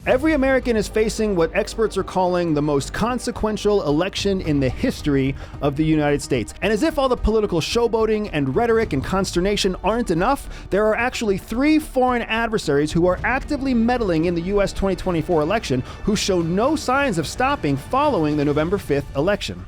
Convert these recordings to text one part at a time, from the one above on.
Every American is facing what experts are calling the most consequential election in the history of the United States. And as if all the political showboating and rhetoric and consternation aren't enough, there are actually 3 foreign adversaries who are actively meddling in the US 2024 election who show no signs of stopping following the November 5th election.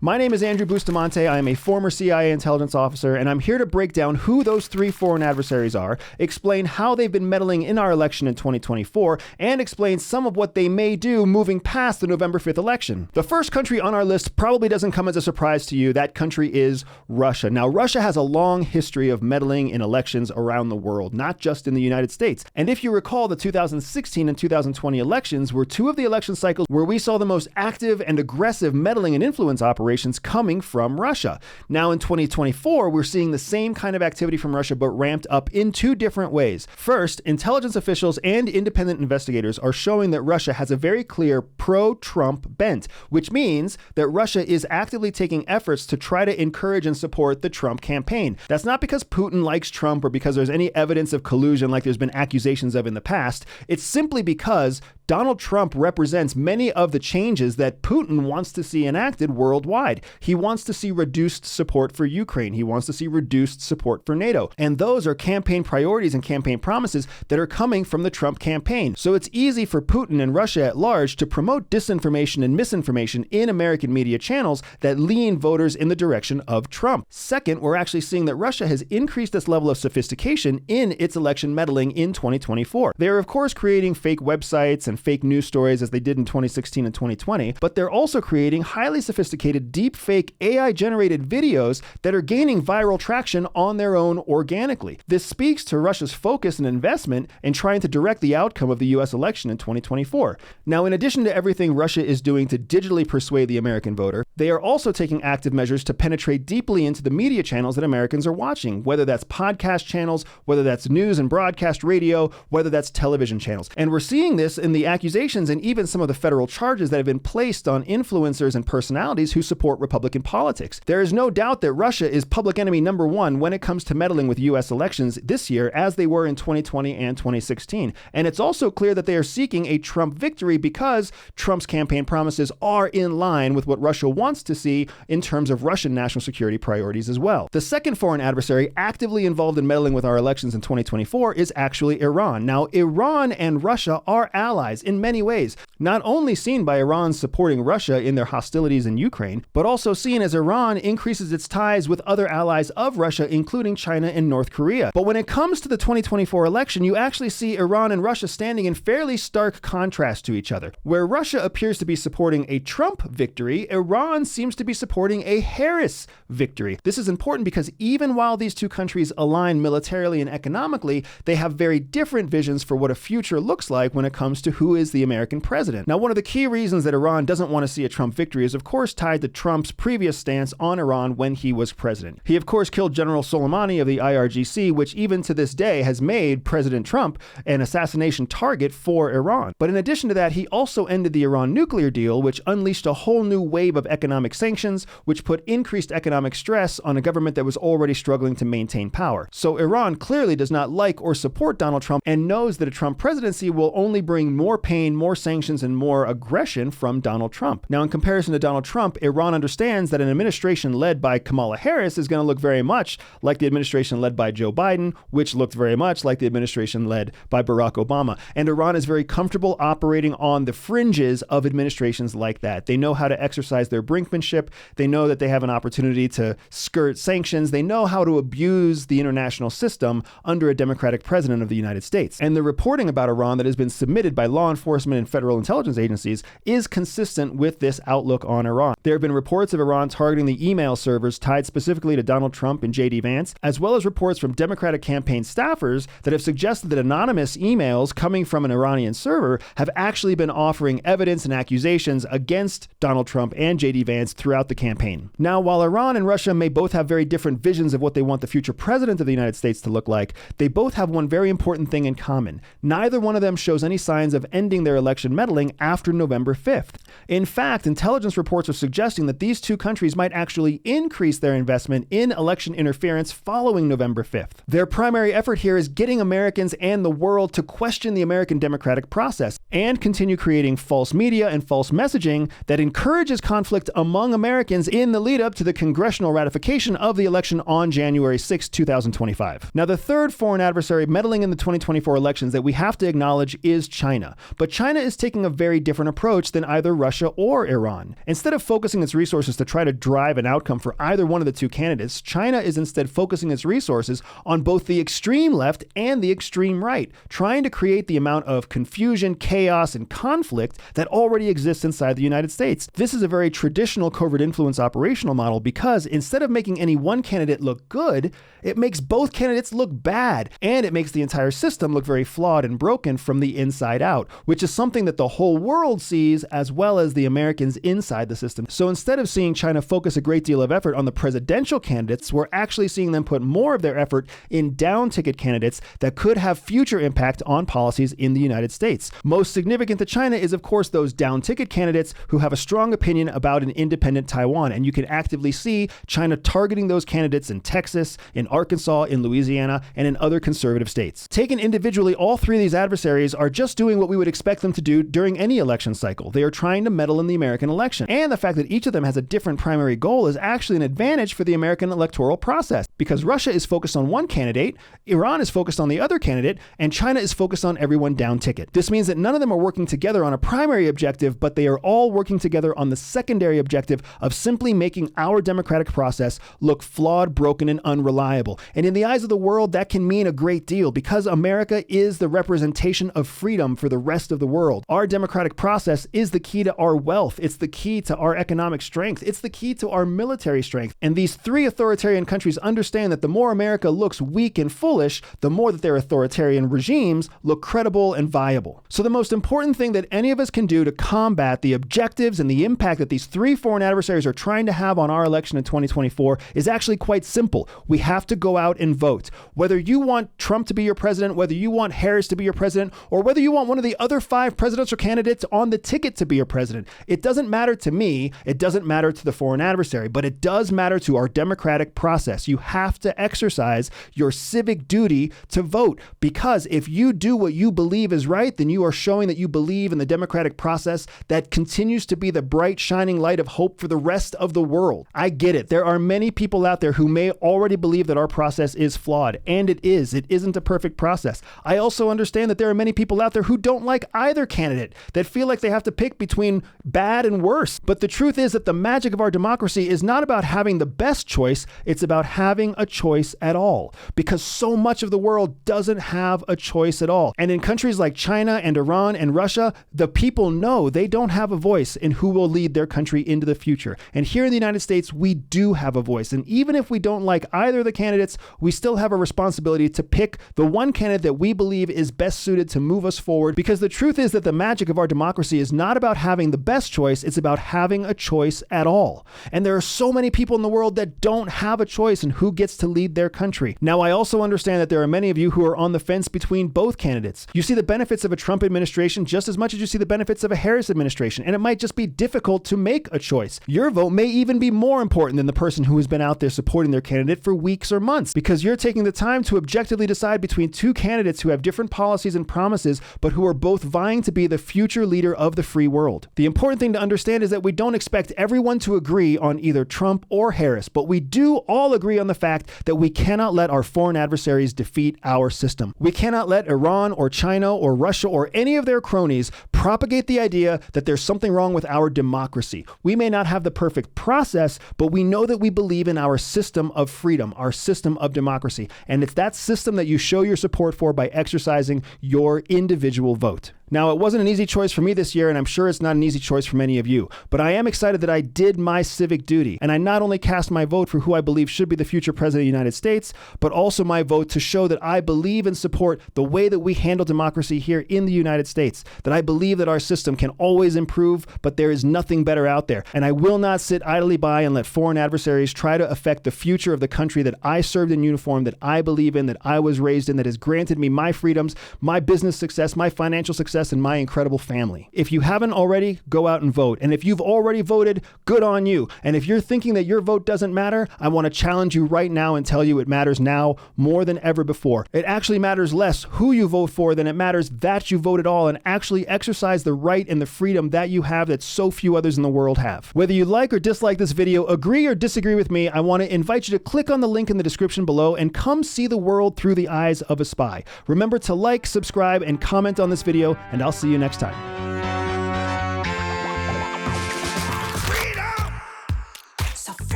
My name is Andrew Bustamante. I am a former CIA intelligence officer, and I'm here to break down who those 3 foreign adversaries are, explain how they've been meddling in our election in 2024, and explain some of what they may do moving past the November 5th election. The first country on our list probably doesn't come as a surprise to you. That country is Russia. Now, Russia has a long history of meddling in elections around the world, not just in the United States. And if you recall, the 2016 and 2020 elections were 2 of the election cycles where we saw the most active and aggressive meddling and influence operations coming from Russia. Now in 2024, we're seeing the same kind of activity from Russia, but ramped up in 2 different ways. First, intelligence officials and independent investigators are showing that Russia has a very clear pro-Trump bent, which means that Russia is actively taking efforts to try to encourage and support the Trump campaign. That's not because Putin likes Trump or because there's any evidence of collusion like there's been accusations of in the past. It's simply because Donald Trump represents many of the changes that Putin wants to see enacted worldwide. He wants to see reduced support for Ukraine. He wants to see reduced support for NATO. And those are campaign priorities and campaign promises that are coming from the Trump campaign. So it's easy for Putin and Russia at large to promote disinformation and misinformation in American media channels that lean voters in the direction of Trump. Second, we're actually seeing that Russia has increased its level of sophistication in its election meddling in 2024. They're, of course, creating fake websites and fake news stories as they did in 2016 and 2020, but they're also creating highly sophisticated deep fake AI-generated videos that are gaining viral traction on their own organically. This speaks to Russia's focus and investment in trying to direct the outcome of the US election in 2024. Now, in addition to everything Russia is doing to digitally persuade the American voter, they are also taking active measures to penetrate deeply into the media channels that Americans are watching, whether that's podcast channels, whether that's news and broadcast radio, whether that's television channels. And we're seeing this in the accusations and even some of the federal charges that have been placed on influencers and personalities who support Republican politics. There is no doubt that Russia is public enemy number 1 when it comes to meddling with US elections this year, as they were in 2020 and 2016. And it's also clear that they are seeking a Trump victory because Trump's campaign promises are in line with what Russia wants to see in terms of Russian national security priorities as well. The second foreign adversary actively involved in meddling with our elections in 2024 is actually Iran. Now, Iran and Russia are allies in many ways, not only seen by Iran supporting Russia in their hostilities in Ukraine, but also seen as Iran increases its ties with other allies of Russia, including China and North Korea. But when it comes to the 2024 election, you actually see Iran and Russia standing in fairly stark contrast to each other. Where Russia appears to be supporting a Trump victory, Iran seems to be supporting a Harris victory. This is important because even while these 2 countries align militarily and economically, they have very different visions for what a future looks like when it comes to who is the American president. Now, one of the key reasons that Iran doesn't want to see a Trump victory is, of course, tied to Trump's previous stance on Iran when he was president. He, of course, killed General Soleimani of the IRGC, which even to this day has made President Trump an assassination target for Iran. But in addition to that, he also ended the Iran nuclear deal, which unleashed a whole new wave of economic sanctions, which put increased economic stress on a government that was already struggling to maintain power. So Iran clearly does not like or support Donald Trump and knows that a Trump presidency will only bring more pain, more sanctions, and more aggression from Donald Trump. Now, in comparison to Donald Trump, Iran understands that an administration led by Kamala Harris is going to look very much like the administration led by Joe Biden, which looked very much like the administration led by Barack Obama. And Iran is very comfortable operating on the fringes of administrations like that. They know how to exercise their brinkmanship. They know that they have an opportunity to skirt sanctions. They know how to abuse the international system under a democratic president of the United States. And the reporting about Iran that has been submitted by law enforcement and federal intelligence agencies is consistent with this outlook on Iran. There have been reports of Iran targeting the email servers tied specifically to Donald Trump and J.D. Vance, as well as reports from Democratic campaign staffers that have suggested that anonymous emails coming from an Iranian server have actually been offering evidence and accusations against Donald Trump and J.D. Vance throughout the campaign. Now, while Iran and Russia may both have very different visions of what they want the future president of the United States to look like, they both have one very important thing in common. Neither one of them shows any signs of ending their election meddling after November 5th. In fact, intelligence reports are suggesting that these two countries might actually increase their investment in election interference following November 5th. Their primary effort here is getting Americans and the world to question the American democratic process and continue creating false media and false messaging that encourages conflict among Americans in the lead up to the congressional ratification of the election on January 6, 2025. Now, the third foreign adversary meddling in the 2024 elections that we have to acknowledge is China. But China is taking a very different approach than either Russia or Iran. Instead of focusing its resources to try to drive an outcome for either one of the two candidates, China is instead focusing its resources on both the extreme left and the extreme right, trying to create the amount of confusion, chaos, and conflict that already exists inside the United States. This is a very traditional covert influence operational model because instead of making any one candidate look good, it makes both candidates look bad, and it makes the entire system look very flawed and broken from the inside out, which is something that the whole world sees as well as the Americans inside the system. So instead of seeing China focus a great deal of effort on the presidential candidates, we're actually seeing them put more of their effort in down-ticket candidates that could have future impact on policies in the United States. Most significant to China is, of course, those down-ticket candidates who have a strong opinion about an independent Taiwan, and you can actively see China targeting those candidates in Texas, in Arkansas, in Louisiana, and in other conservative states. Taken individually, all three of these adversaries are just doing what we would expect them to do during any election cycle. They are trying to meddle in the American election. And the fact that each of them has a different primary goal is actually an advantage for the American electoral process, because Russia is focused on one candidate, Iran is focused on the other candidate, and China is focused on everyone down ticket. This means that none of them are working together on a primary objective, but they are all working together on the secondary objective of simply making our democratic process look flawed, broken, and unreliable. And in the eyes of the world, that can mean a great deal because America is the representation of freedom for the rest of the world. Our democratic process is the key to our wealth. It's the key to our economic strength. It's the key to our military strength. And these three authoritarian countries understand that the more America looks weak and foolish, the more that their authoritarian regimes look credible and viable. So the most important thing that any of us can do to combat the objectives and the impact that these three foreign adversaries are trying to have on our election in 2024 is actually quite simple. We have to go out and vote. Whether you want Trump to be your president, whether you want Harris to be your president, or whether you want one of the other 5 presidential candidates on the ticket to be your president, it doesn't matter to me. It doesn't matter to the foreign adversary, but it does matter to our democratic process. You have to exercise your civic duty to vote, because if you do what you believe is right, then you are showing that you believe in the democratic process that continues to be the bright, shining light of hope for the rest of the world. I get it. There are many people out there who may already believe that our process is flawed, and it is. It isn't a perfect process. I also understand that there are many people out there who don't like either candidate, that feel like they have to pick between bad and worse. But the truth is that the magic of our democracy is not about having the best choice, it's about having a choice at all, because so much of the world doesn't have a choice at all. And in countries like China and Iran and Russia, the people know they don't have a voice in who will lead their country into the future. And here in the United States, we do have a voice. And even if we don't like either of the candidates, we still have a responsibility to pick the one candidate that we believe is best suited to move us forward, because the truth is that the magic of our democracy is not about having the best choice, it's about having a choice at all. And there are so many people in the world that don't have a choice in who gets to lead their country. Now, I also understand that there are many of you who are on the fence between both candidates. You see the benefits of a Trump administration just as much as you see the benefits of a Harris administration, and it might just be difficult to make a choice. Your vote may even be more important than the person who has been out there supporting their candidate for weeks or months, because you're taking the time to objectively decide between two candidates who have different policies and promises, but who are both vying to be the future leader of the free world. The important thing to understand is that we don't expect everyone to agree on either Trump or Harris, but we do all agree on the fact that we cannot let our foreign adversaries defeat our system. We cannot let Iran or China or Russia or any of their cronies propagate the idea that there's something wrong with our democracy. We may not have the perfect process, but we know that we believe in our system of freedom, our system of democracy. And it's that system that you show your support for by exercising your individual vote. Now, it wasn't an easy choice for me this year, and I'm sure it's not an easy choice for many of you, but I am excited that I did my civic duty, and I not only cast my vote for who I believe should be the future president of the United States, but also my vote to show that I believe and support the way that we handle democracy here in the United States, that I believe that our system can always improve, but there is nothing better out there, and I will not sit idly by and let foreign adversaries try to affect the future of the country that I served in uniform, that I believe in, that I was raised in, that has granted me my freedoms, my business success, my financial success, success in my incredible family. If you haven't already, go out and vote. And if you've already voted, good on you. And if you're thinking that your vote doesn't matter, I want to challenge you right now and tell you it matters now more than ever before. It actually matters less who you vote for than it matters that you vote at all and actually exercise the right and the freedom that you have that so few others in the world have. Whether you like or dislike this video, agree or disagree with me, I want to invite you to click on the link in the description below and come see the world through the eyes of a spy. Remember to like, subscribe, and comment on this video, and I'll see you next time.